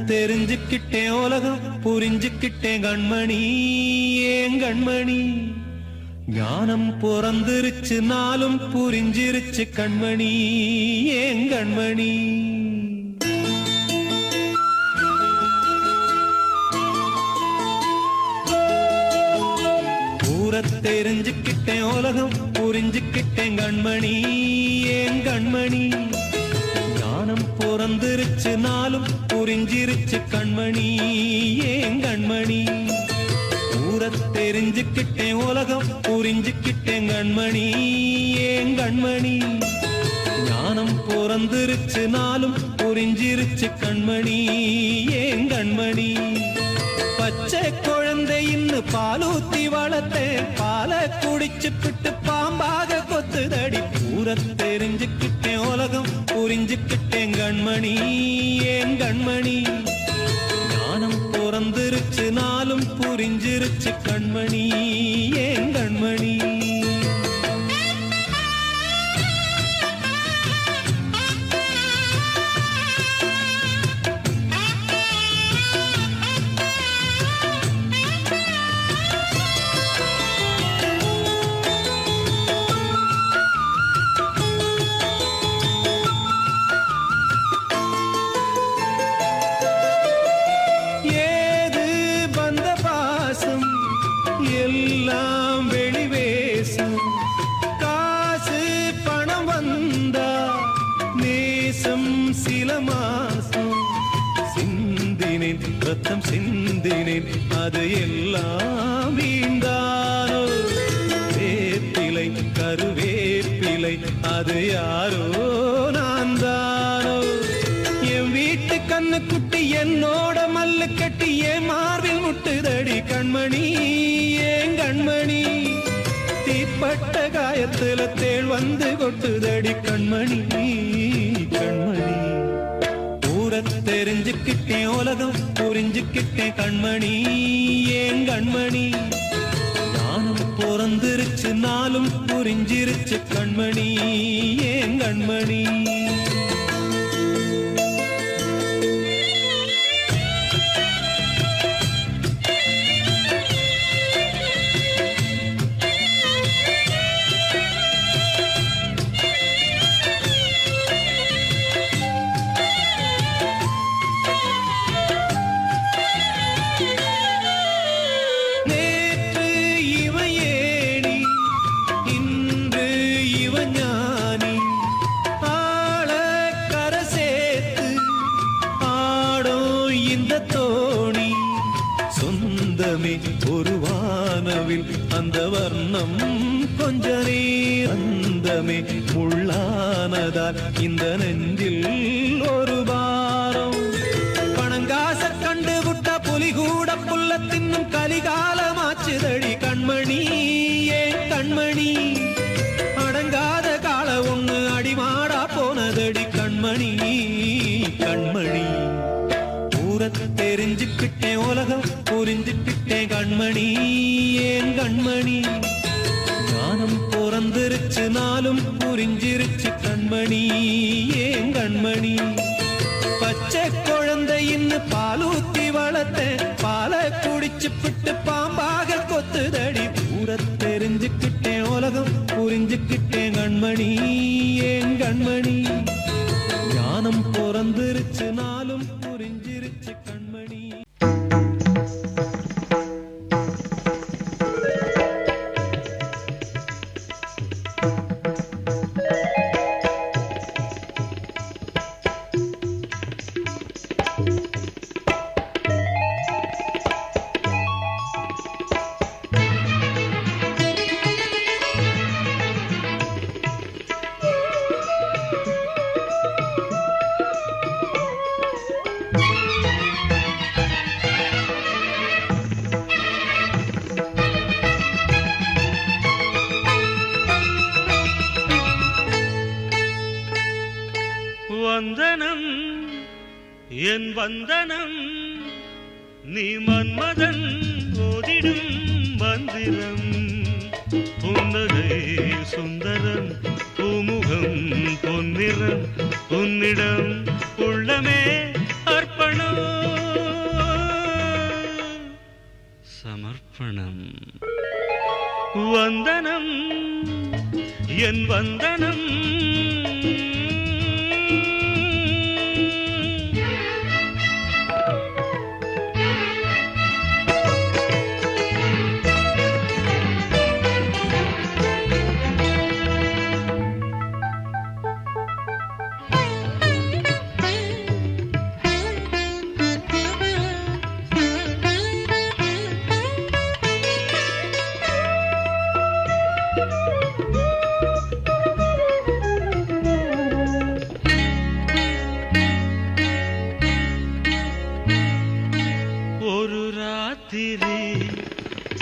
தெரிஞ்சுக்கிட்டேன் உலகம் புரிஞ்சுக்கிட்டேன் கண்மணி ஏன் கண்மணி ஞானம் பிறந்திருச்சு நாளும் புரிஞ்சிருச்சு கண்மணி ஏன் கண்மணி தெரிஞ்சுக்கிட்டேன் உலகம் புரிஞ்சுக்கிட்டேன் கண்மணி ஏன் கண்மணி ஞானம் பிறந்திருச்சு நாளும் புரிஞ்சிருச்சு கண்மணி ஏன் கண்மணி தெரிஞ்சுக்கிட்டேன் உலகம் புரிஞ்சுக்கிட்டேன் கண்மணி ஏன் கண்மணி ஞானம் பிறந்திருச்சு நாளும் புரிஞ்சிருச்சு கண்மணி ஏன் கண்மணி பச்சை குழந்தை இன்னும் பாலூத்தி வளர்த்தேன் பாலை குடிச்சு பிட்டு பாம்பாக கொத்துதடி தெரிஞ்சுக்கிட்டேன் உலகம் புரிஞ்சுக்கிட்டேன் கண்மணி ஏன் கண்மணி ஞானம் பிறந்திருச்சு நாளும் புரிஞ்சிருச்சு கண்மணி ஏன் கண்மணி ரத்தம் சிந்தினேன் அது எல்லாம் வீண்டானோ வேப்பிலை கருவேப்பிலை அது யாரோ நான் தானோ என் வீட்டு கண்ணு குட்டி என்னோட மல்லு கட்டி என் மார்பில் முட்டுதடி கண்மணி ஏன் கண்மணி தீப்பட்ட காயத்துல தேள் வந்து கொட்டுதடி கண்மணி கண்மணி தெரிஞ்சுக்கிட்டேன் உலகம் புரிஞ்சுக்கிட்டேன் கண்மணி ஏன் கண்மணி ஞானம் பிறந்திருச்சு நாளும் புரிஞ்சிருச்சு கண்மணி ஏன் கண்மணி ஒரு வானவில் அந்த வர்ணம் கொஞ்ச நேரந்தமே முள்ளானதால் இந்த நெஞ்சில் ஒரு பாரம் பணங்காச கண்டு விட்ட புலி கூட புல்ல தின்னும் கலிகாலமாச்சுதடி கண்மணி ஏன் கண்மணி அடங்காத கால ஒண்ணு அடிமாடா போனதடி கண்மணி கண்மணி தெரிஞ்சுக்கிட்டேன் உலகம் புரிஞ்சுக்கிட்டேன் கண்மணி ஏன் கண்மணி ஞானம் பிறந்திருச்சு நாளும் புரிஞ்சிருச்சு கண்மணி ஏன் கண்மணி பச்சை குழந்தை இன்னும் பாலூத்தி வளர்த்தேன் பாலை குடிச்சு பிட்டு பாம்பாக கொத்துதடி தெரிஞ்சுக்கிட்டேன் உலகம் புரிஞ்சுக்கிட்டேன் கண்மணி ஏன் கண்மணி ஞானம் பிறந்திருச்சு நாளும் புரிஞ்சிருச்சு கண்மணி வந்தனம் என் வந்தனம் நீ மன்மதன் ஓதிடும் மந்திரம் புன்னகை சுந்தரம் பூமுகம் பொன்னிறம் உன்னிடம் உள்ளமே அர்ப்பணம் வந்தனம் என் வந்தனம்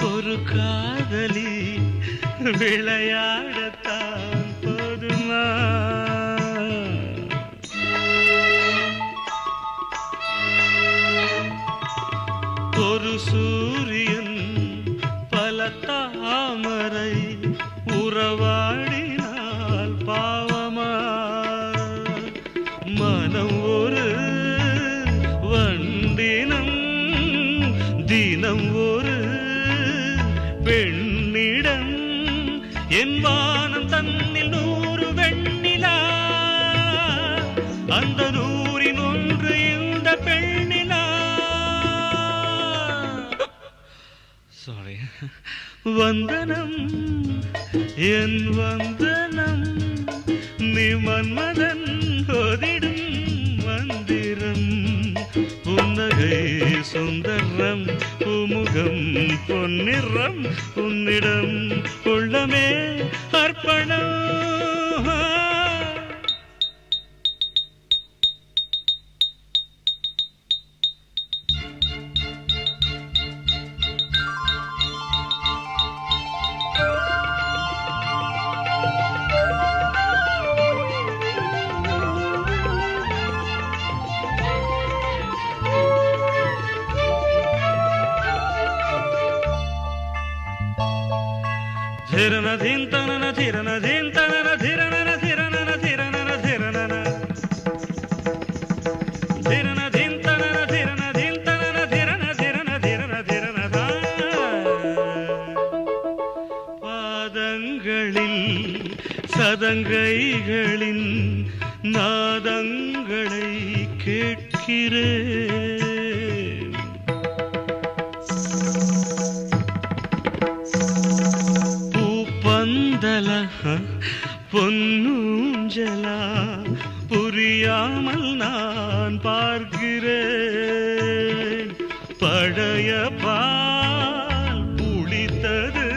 ஒரு காதலி விளையாடத்தான் போதுமா ஒரு சூரியன் பல தாமரை உறவாடினால் பாவமா மனம் ஒரு வண்டினம் தினம் ஒரு பெண்ணிடம் என் வானம் தன்னில் 100 வெண்ணிலா அந்த 100இன் ஒன்று இந்த பெண்ணிலா சாரி வந்தனம் என் வந்தனம் நீ மன்மதன் ஓதிடும் மந்திரம் புன்னகை சுந்தரம் பூமுகம் பொன்னிறம் உன்னிடம் உள்ளமே அர்ப்பணம் धिरना धिन तनना धिरना धिन तनना धिरना धिरना धिरना धिरना धिरना धिन तनना धिरना धिन तनना धिरना धिरना धिरना धिरना பாதங்களில் சதங்கைகளின் நாதங்களை கேட்கிறேன் பொன்னூஞ்சலா புரியாமல் நான் பார்க்கிறேன் பழைய பால் புளித்தது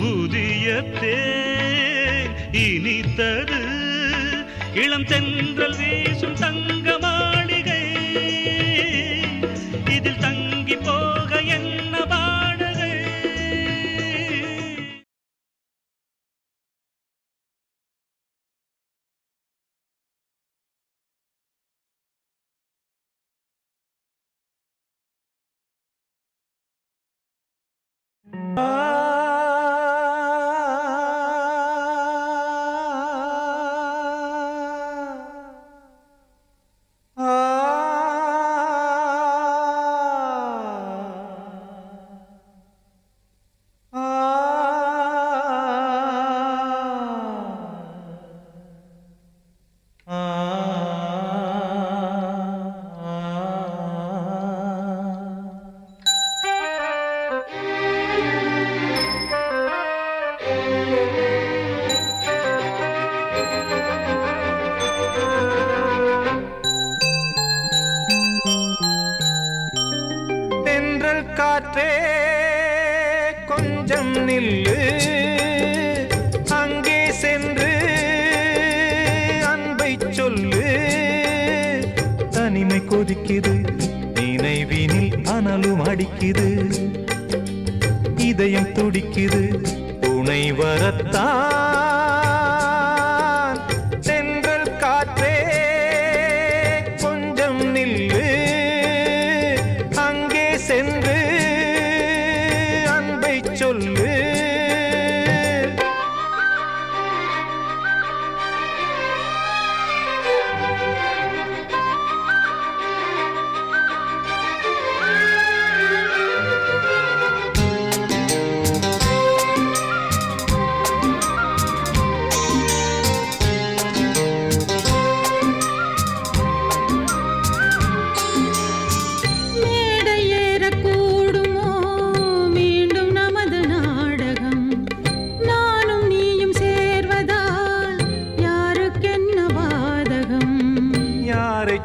புதிய தேன் இனித்தது இளம் தென்றல் வீசும் தங்க மாளிகை இதில் தங்கி போக என்ன வாடகை காற்றே கொஞ்சம் நில்லு அங்கே சென்று அன்பை சொல்லு தனிமை கொதிக்குது நினைவினில் அனலும் அடிக்குது இதயம் துடிக்குது துணை வரத்தான் சென்றல் காற்றே கொஞ்சம் நில்லு அங்கே சென்று அன்பை சொல்லு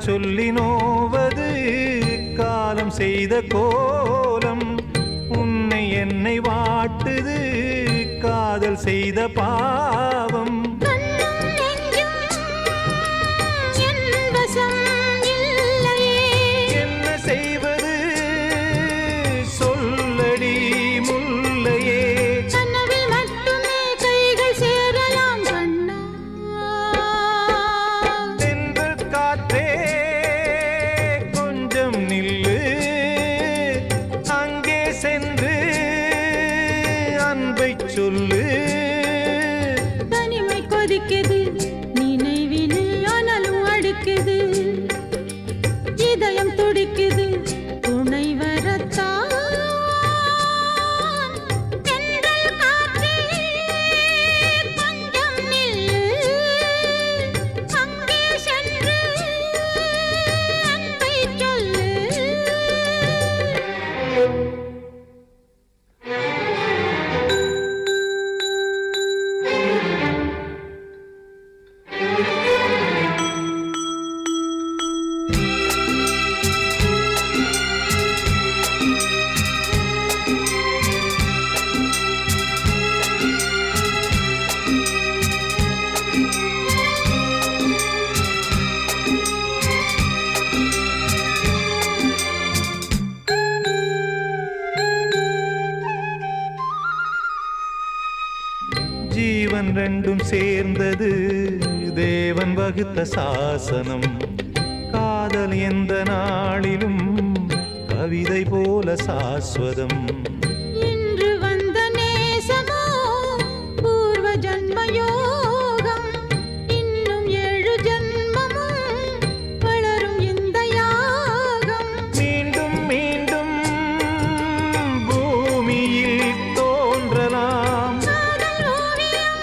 சொல்லி நோவது காலம் செய்த கோலம். உன்னை என்னை வாட்டுது காதல் செய்த பாவம். என்ன செய்வது சொல்லடி முல்லையே. கனவில் மட்டுமே கைகள் சேரலாம் கண்ணா. தென்றல் காற்றே கொஞ்சம் நில்லு, அங்கே சென்று அன்பை சொல்லு. தனிமை கொதிக்குது நினைவினில் அனலும் அடிக்குது. இதயம் துடிக்குது துணை வரத்தான். தென்றல் காற்றே கொஞ்சம் நில்லு, அங்கே சென்று அன்பை சொல்லு. ஜீவன் ரெண்டும் சேர்ந்தது தேவன் வகுத்த சாசனம். காதல் எந்த நாளிலும் கவிதை போல சாஸ்வதம். இன்று வந்த நேசமோ பூர்வ ஜன்ம யோகம். இன்னும் 7 ஜன்மமும் வளரும் இந்த யாகம். மீண்டும் மீண்டும் பூமியில் தோன்றலாம். காதல் ஓவியம்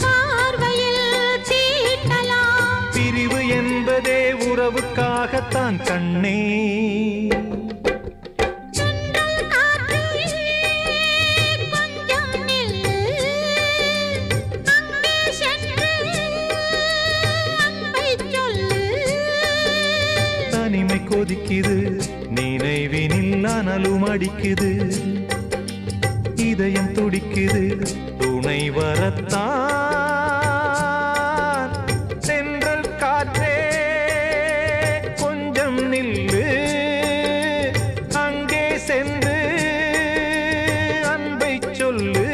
பார்வையில் தீட்டலாம். பிரிவு என்பதே உறவுக்காகத்தான் கண்ணே. தென்றல் காற்றே கொஞ்சம் நில்லு, அங்கே சென்று அன்பை சொல்லு. தனிமை கொதிக்குது நினைவினில் அனலும் அடிக்குது. இதயம் துடிக்குது துணை வரத்தான். தென்றல் காற்றே கொஞ்சம் நில்லு, அங்கே சென்று அன்பை சொல்லு.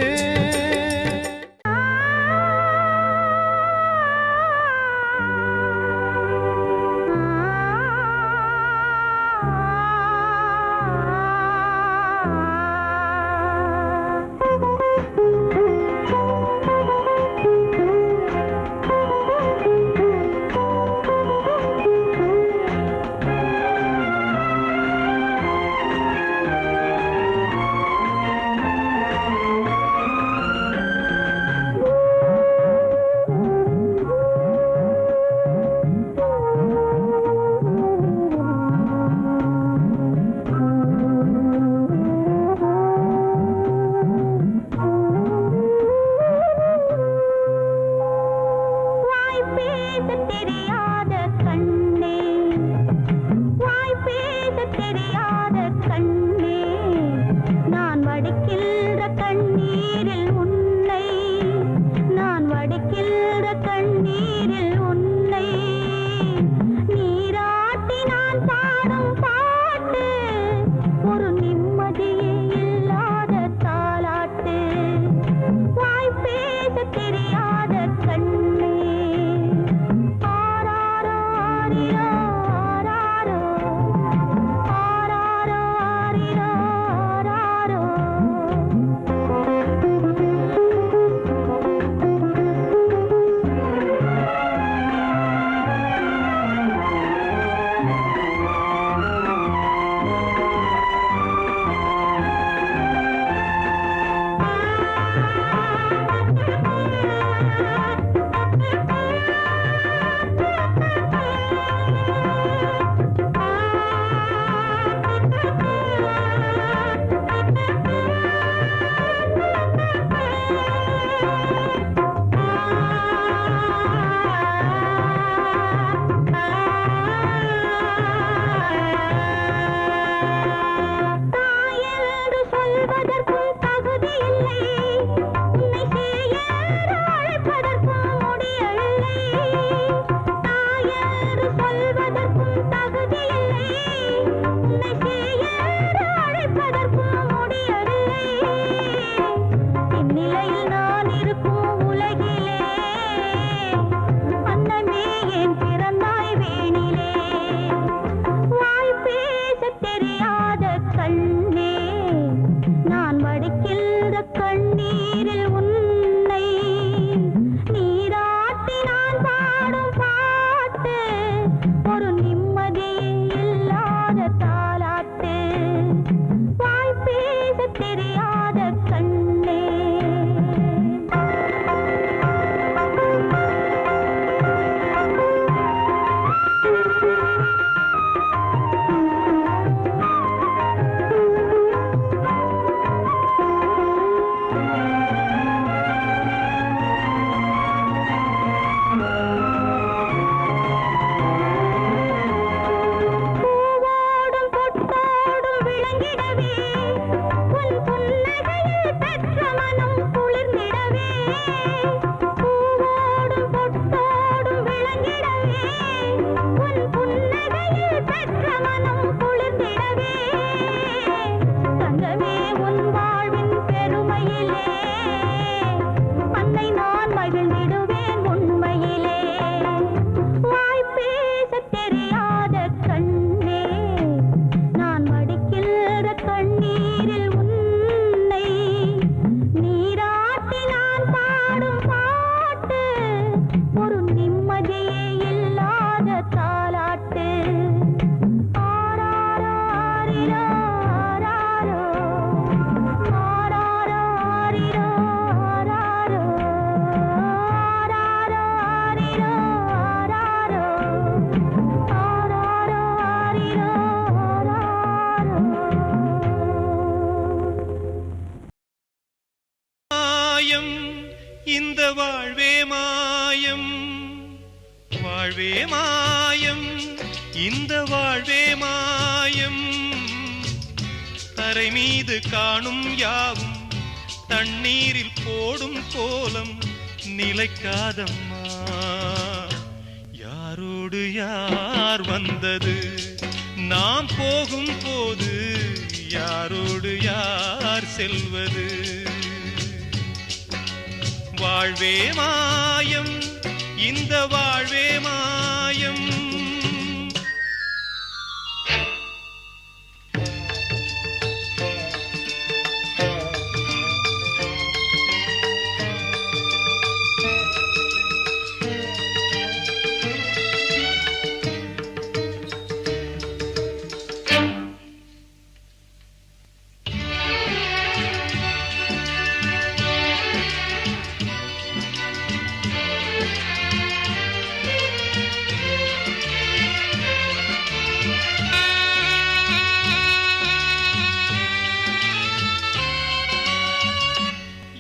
உலகிலே அன்னமே ஏன் பிறந்தாய் வேணிலே வாய் பேசத் தெரியாத கண்ணே நான் வடிக்கின்ற கண்ணீரில் உன்னை நீராட்டி நான் பாடும் பாட்டு ஒரு நிம்மதியே இல்லாத தாலாட்டு வாய் பேசத் தெரியாத கண்ணே பூவோடும் பொட்டோடும் விளங்கிடவே உன் புன்னகையில் பெற்ற மனம் குளிர்ந்திடவே பூவோடும் பொட்டோடும் விளங்கிடவே உன் புன்னகையில் பெற்ற மனம் குளிர்ந்திடவே தங்கமே உன் வாழ்வின் பெருமையிலே அன்னை நான் மகிழ்ந்திடுவேன் உண்மையிலே வாய் பேசத் தெரியாத கண்ணே நான் வடிக்கின்ற கண்ணீரில் உன்னை நீராட்டி நான் பாடும் பாட்டு ஒரு நிம்மதியே இல்லாத தாலாட்டு ஆராரோ ஆரிரோ ஆராரோ ஆராரோ ஆரிரோ ஆராரோ ஆராரோ ஆரிரோ ஆராரோ ஆராரோ ஆரிரோ ஆராரோ மாயம் இந்த வாழ்வே மாயம் வாழ்வே மாயம் இந்த வாழ்வே மாயம் தரை மீது காணும் யாவும் தண்ணீரில் போடும் கோலம் நிலைக்காதம்மா யாரோடு யார் வந்தது நாம் போகும் போது யாரோடு யார் செல்வது வாழ்வே மாயம் இந்த வாழ்வே மாயம்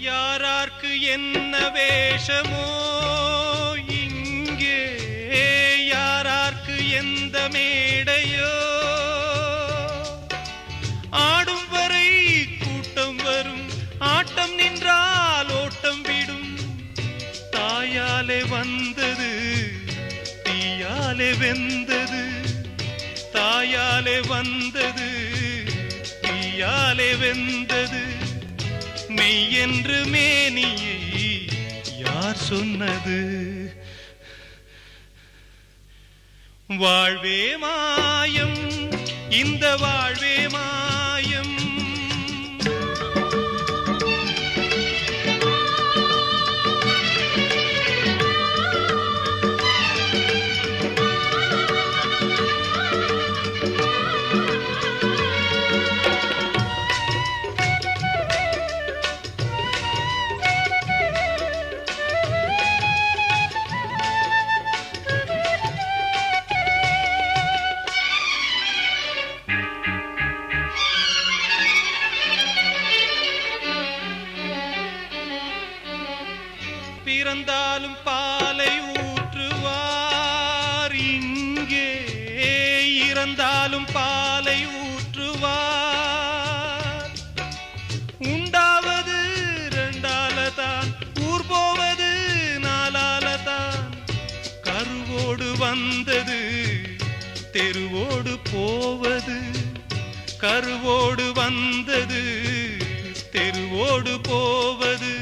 யாரார்க்கு என்ன வேஷமோ இங்கே யாரார்க்கு எந்த மேடையோ ஆடும் வரை கூட்டம் வரும் ஆட்டம் நின்றால் ஓட்டம் விடும் தாயாலே வந்தது தீயாலே வெந்தது தாயாலே வந்தது தீயாலே வெந்தது மெய் என்று மேனியை யார் சொன்னது வாழ்வே மாயம் இந்த வாழ்வே மாயம் பிறந்தாலும் பாலை ஊற்றுவார் இங்கே இறந்தாலும் பாலை ஊற்றுவார் உண்டாவது ரெண்டாலதான் ஊர் போவது நாலாலதான் கருவோடு வந்தது தெருவோடு போவது கருவோடு வந்தது தெருவோடு போவது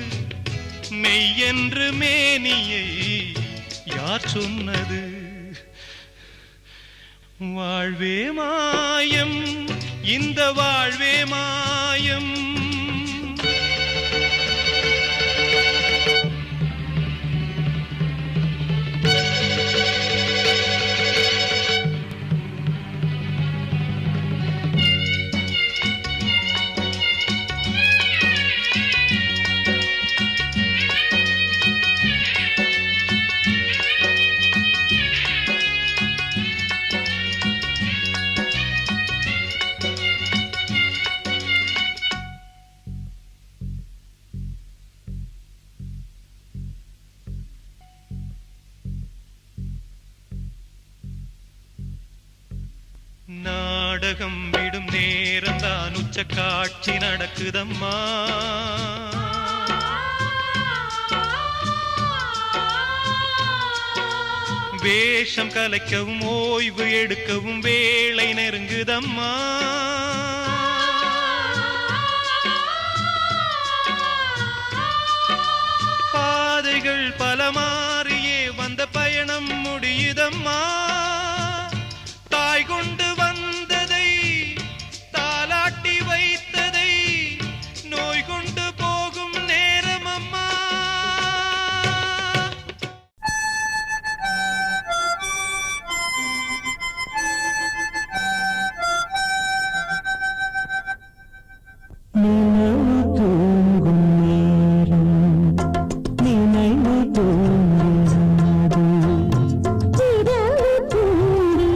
மெய் மெய் என்று மேனியை யார் சொன்னது? வாழ்வே மாயம், இந்த வாழ்வே மாயம். நாடகம் விடும் நேரம் தான் உச்ச காட்சி நடக்குதம்மா. வேஷம் கலைக்கவும் ஓய்வு எடுக்கவும் வேளை நெருங்குதம்மா. பாதைகள் பல மாறியே வந்த பயணம் முடியுதம்மா. தாய் கொண்டு வந்ததை தாலாட்டி வைத்ததை நோய் கொண்டு போகும் நேரம் அம்மா. நினைவு தூங்கும் நேரம், நினைவு தூங்காது. இரவு தூங்கி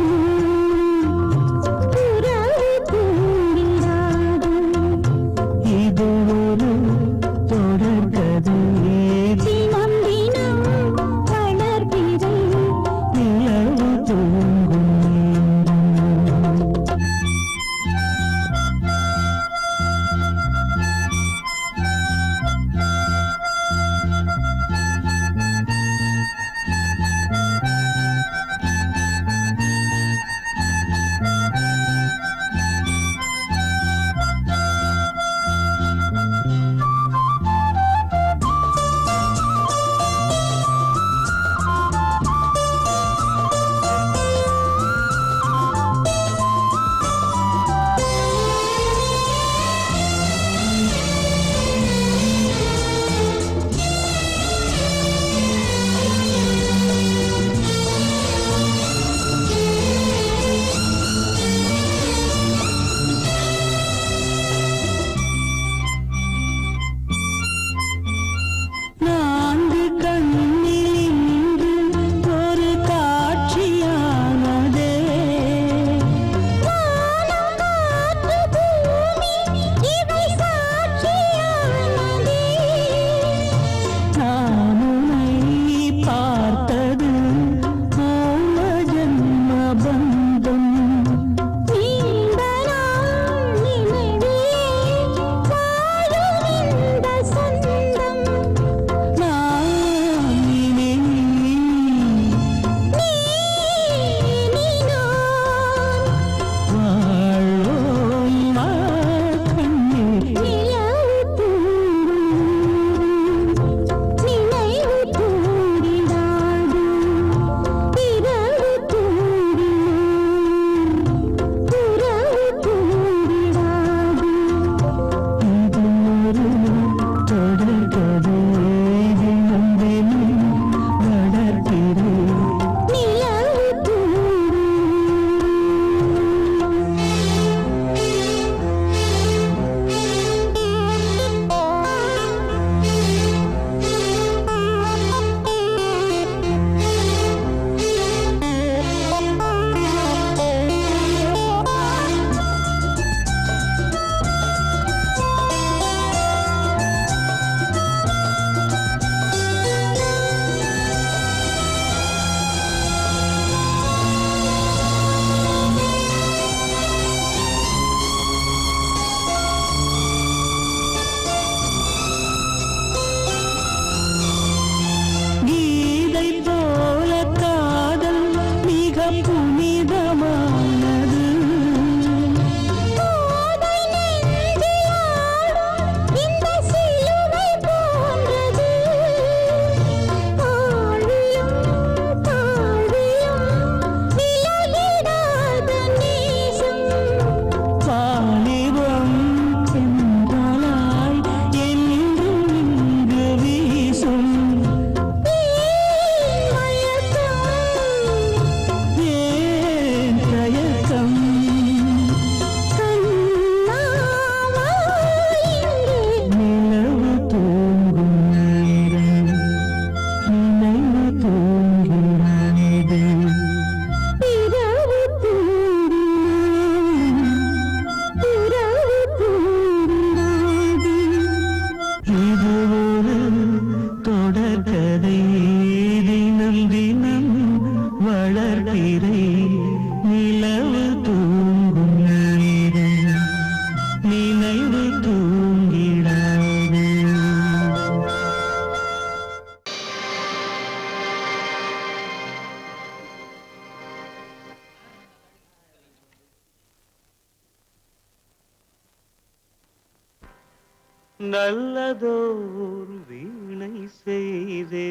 நல்லதோர் வீணை செய்தே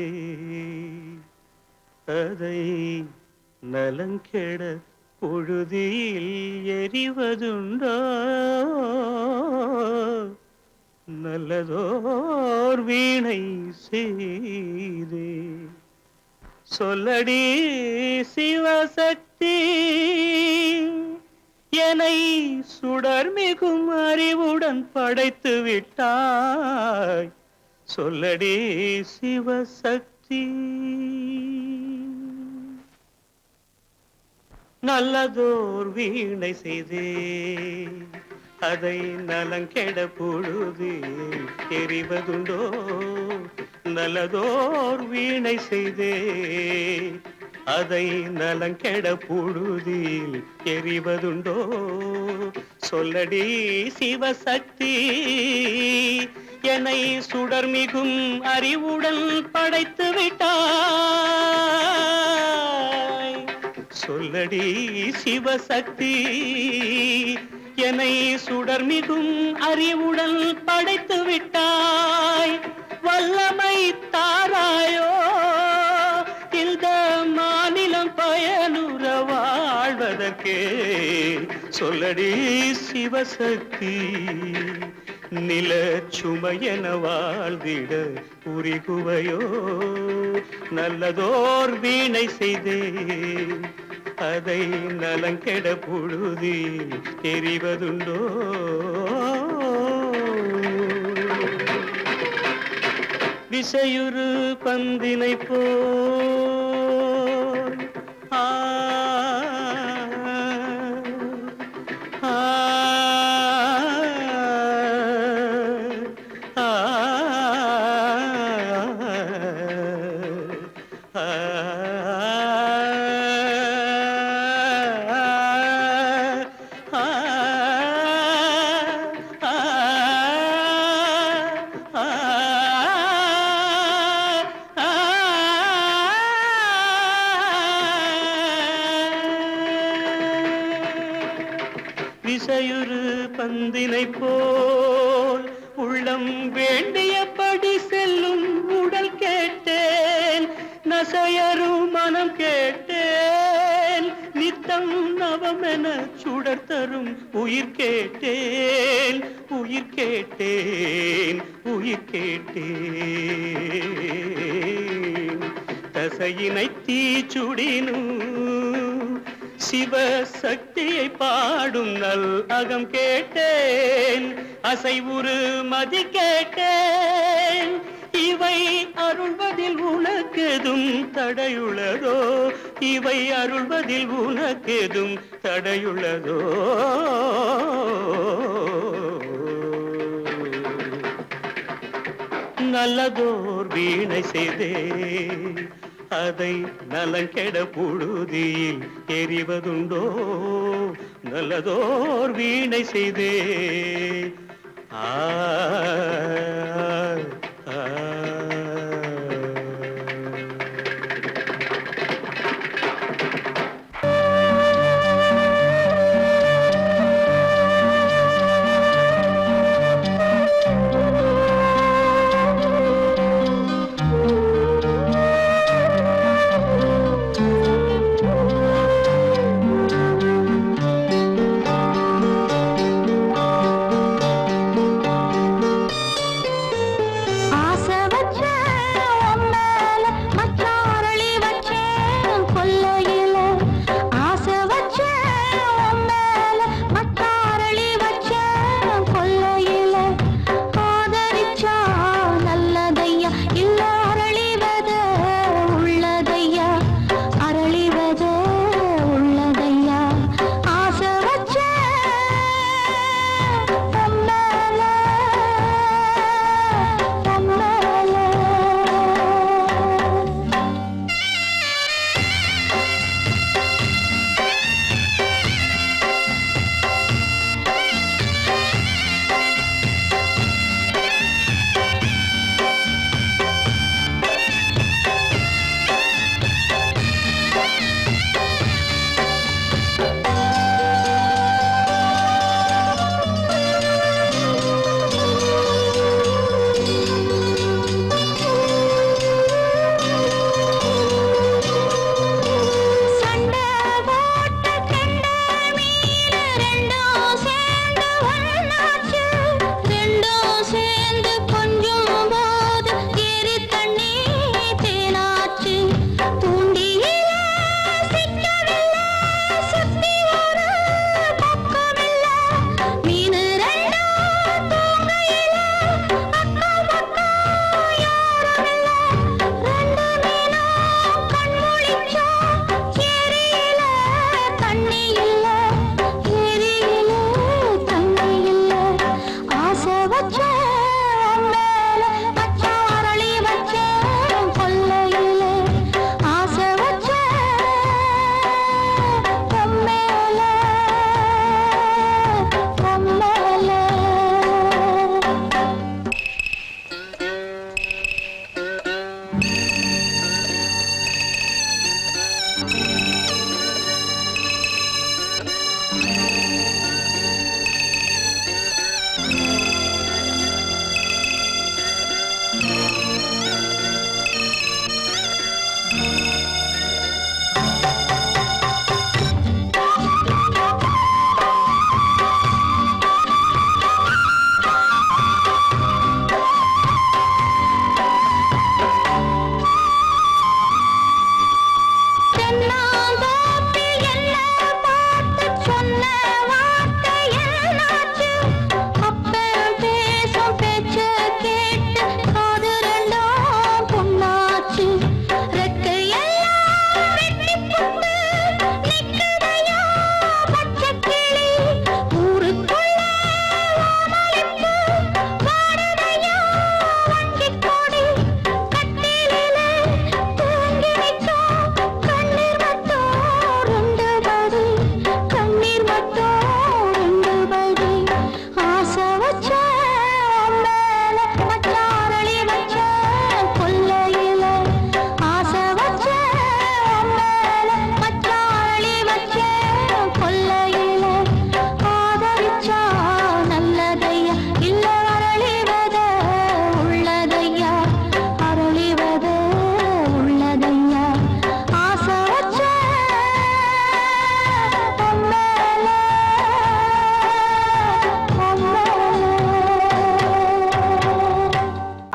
அதை நலங்கெட பொழுதில் எறிவதுண்டோ நல்லதோர் வீணை செய்தே சொல்லடி சிவசக்தி என்னை சுடர் மிகும் அறிவுடன் படைத்து விட்டாய் சொல்லடி சிவசக்தி நல்லதோர் வீணை செய்தே அதை நலங்கெட பொழுது எறிவதுண்டோ நல்லதோர் வீணை செய்தே அதை நலங்கெட பொழுதில் எறிவதுண்டோ சொல்லடி சிவசக்தி என்னை சுடர் மிகும் அறிவுடன் படைத்து விட்டாய் சொல்லடி சிவசக்தி என்னை சுடர் மிகும் அறிவுடன் படைத்து விட்டாய் வல்லமை தாராயோ இந்த மாநிலம் பயனுற வாழ்வதற்கே சொல்லடி சிவசக்தி நில சுமையென வாழ்ந்திட புரிகுவையோ நல்லதோர் வீணை செய்தே அதை நலங்கெட பொழுதி தெரிவதுண்டோ விசையுறு பந்தினை போல் ஆ ஆ விசையுறு பந்தினை போல் உள்ளம் வேண்டியபடி செல்லும் உடல் கேட்டேன் நசையரும் மனம் கேட்டேன் நித்தம் நவமென சுடர் தரும் உயிர் கேட்டேன் உயிர் கேட்டேன் உயிர் கேட்டேன் தசையினை தீச்சுடினும் சிவசக்தியை பாடும் நல் அகம் கேட்டேன் அசைவுறு மதி கேட்டேன் இவை அருள்வதில் உனக்கெதும் தடையுள்ளதோ இவை அருள்வதில் உனக்கெதும் தடையுள்ளதோ நல்லதோர் வீணை செய்தே அதை நலங்கெட பொழுதில் எறிவதுண்டோ நல்லதோர் வீணை செய்தே ஆ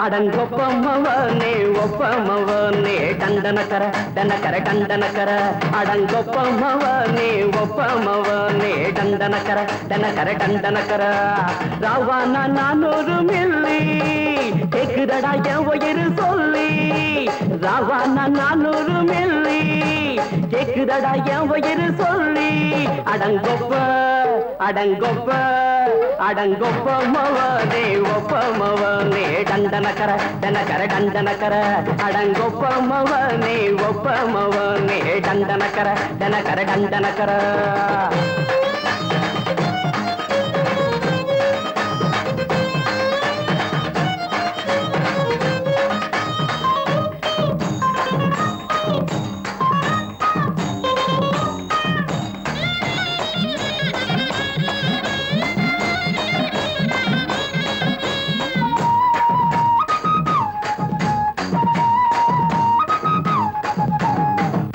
அடங்கொப்பமவனே ஒப்பமவனே டண்டனக்கர டனக்கர டண்டனக்கர அடங்கொப்பமவனே ஒப்பமவனே டண்டனக்கர டனக்கர டண்டனக்கர ராவானா 400 மில்லி கேக்குதடா என் உயிர் சொல்லி ராவானா 400 மில்லி கேக்குதடா என் உயிர் சொல்லி அடங்கொப்ப அடங்கொப்ப அடங்கொப்பமவனே ஒப்பமவனே டண்டனக்கர டனக்கர டண்டனக்கர அடங்கொப்பமவனே ஒப்பமவனே டண்டனக்கர டனக்கர டண்டனக்கர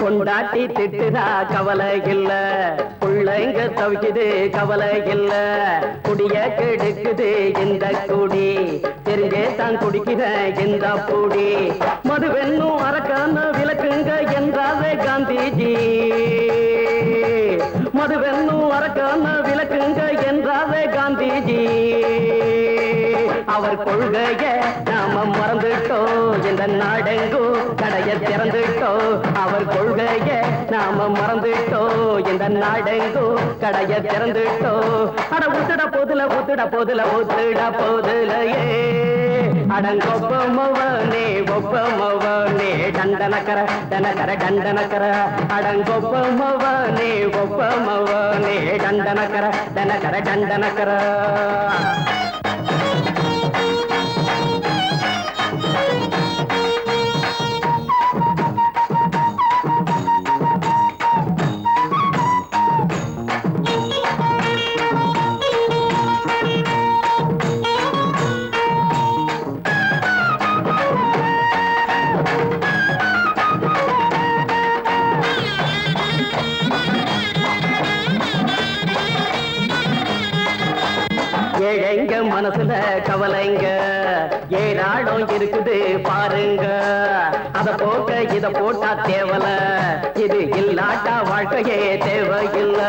கொண்டாட்டி திட்டுதா கவலை இல்ல பிள்ளைங்க தவிக்குது கவலை இல்ல குடிய கெடுக்குது இந்த குடி தெரிஞ்சே தான் குடிக்கிற இந்த பூடி மதுவென்னும் அரக்கான விளக்குங்க என்றாரே காந்திஜி மதுவென்னும் அரக்கான விளக்குங்க என்றாரே காந்திஜி அவர் கொள்கைய நாம மறந்துட்டோம் இந்த நாடெங்கோ கடைய திறந்துட்டோம் அவர் கொள்கைய நாம மறந்துட்டோம் இந்த நாடெங்கோ கடைய திறந்துட்டோம் அட ஊத்துட போதுல ஊத்துட போதுல ஊத்துட போதுலையே அடங்கொப்பமவனே ஒப்பமவனே டண்டனக்கர டனக்கர டண்டனக்கர அடங்கொப்பமவனே ஒப்பமவனே டண்டனக்கர டனக்கர டண்டனக்கர ஏழைங்க மனசுல கவலைங்க ஏராளம் இருக்குது பாருங்க அத போக்க இத போட்டா தேவல இது இல்லாட்டா வாழ்க்கையே தேவையில்ல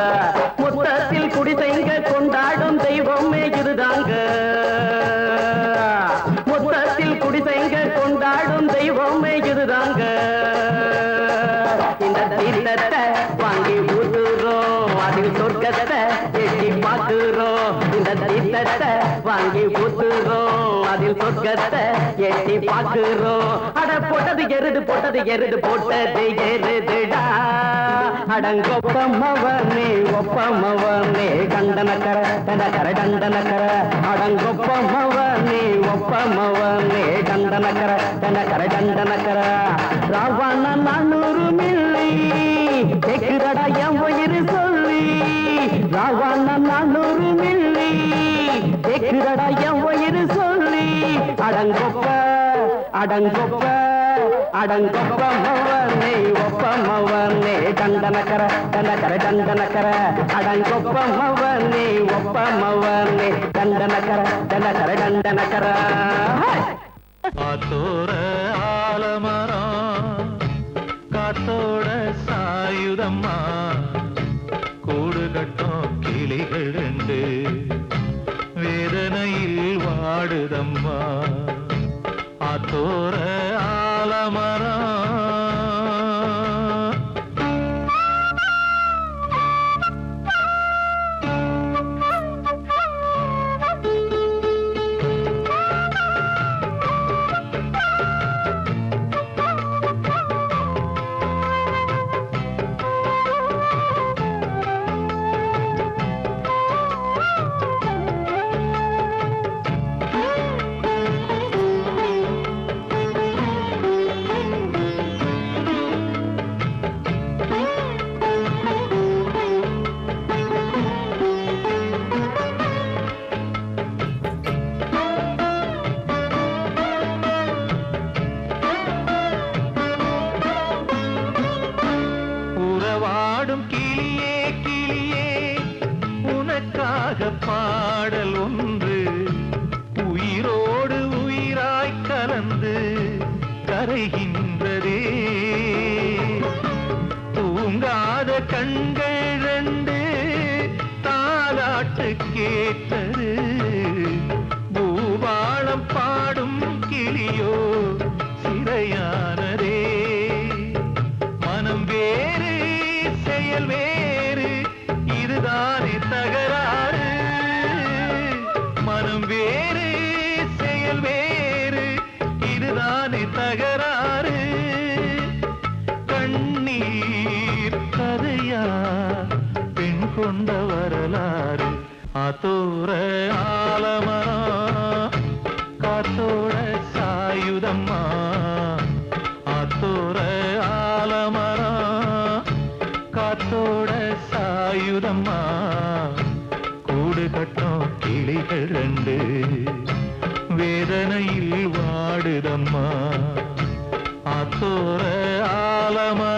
மொத்தத்தில் குடிசைங்க கொண்டாடும் தெய்வமே இதுதாங்க மொத்தத்தில் குடிசைங்க கொண்டாடும் தெய்வமே இதுதாங்க இந்த தீர்த்தத்தை வாங்கி ஊத்துறோம் அதில் சொர்க்கத்தை எட்டி பார்க்கிறோம் இந்த தீர்த்தத்தை வாங்கி ஊத்துறோம் அதில் சொர்க்கத்தை எட்டி பார்க்கிறோம் அட போட்டது எருது போட்டது எருதுடா அடங்கொப்பமவனே ஒப்பமவனே டண்டனக்கர டனக்கர டண்டனக்கர அடங்கொப்பமவனே ஒப்பமவனே டண்டனக்கர டனக்கர டண்டனக்கர ராவான 400 மில்லி கேக்குதடா என் உயிர் சொல்லி ராவான 400 மில்லி கேக்குதடா என் உயிர் சொல்லி அடங்கொப்ப அடங்கொப்ப அடங்கொப்பமவனே ஒப்பமவனே டண்டனக்கர டனக்கர டண்டனக்கர அடங்கொப்பமவனே ஒப்பமவனே டண்டனக்கர டனக்கர டண்டனக்கர காத்தோர ஆலமரம் காத்தோட சாயுதம்மா கூடு கட்டும் கிளிகள் ரெண்டு வேதனையில் வாடுதம்மா ஆத்தோர ஆலமரம் தூங்காத கண்கள் ரெண்டு தாலாட்டு கேட்டது பூபாளம் பாடும் கிளியோ சிறையானதே மனம் வேறு செயல் வேறு இதுதானே தகராறு மனம் வேறு செயல் வேறு இதுதானே தகராறு கண்ணீர் கதையா பெண் கொண்ட வரலாறு ஆத்தோர ஆலமரம் காத்தோட சாயுதம்மா ஆத்தோர ஆலமரம் காத்தோட சாயுதம்மா கூடு கட்டும் கிளிகள் ரெண்டு வேதனையில் வாடுதம்மா ஆத்தோர ஆலமரம்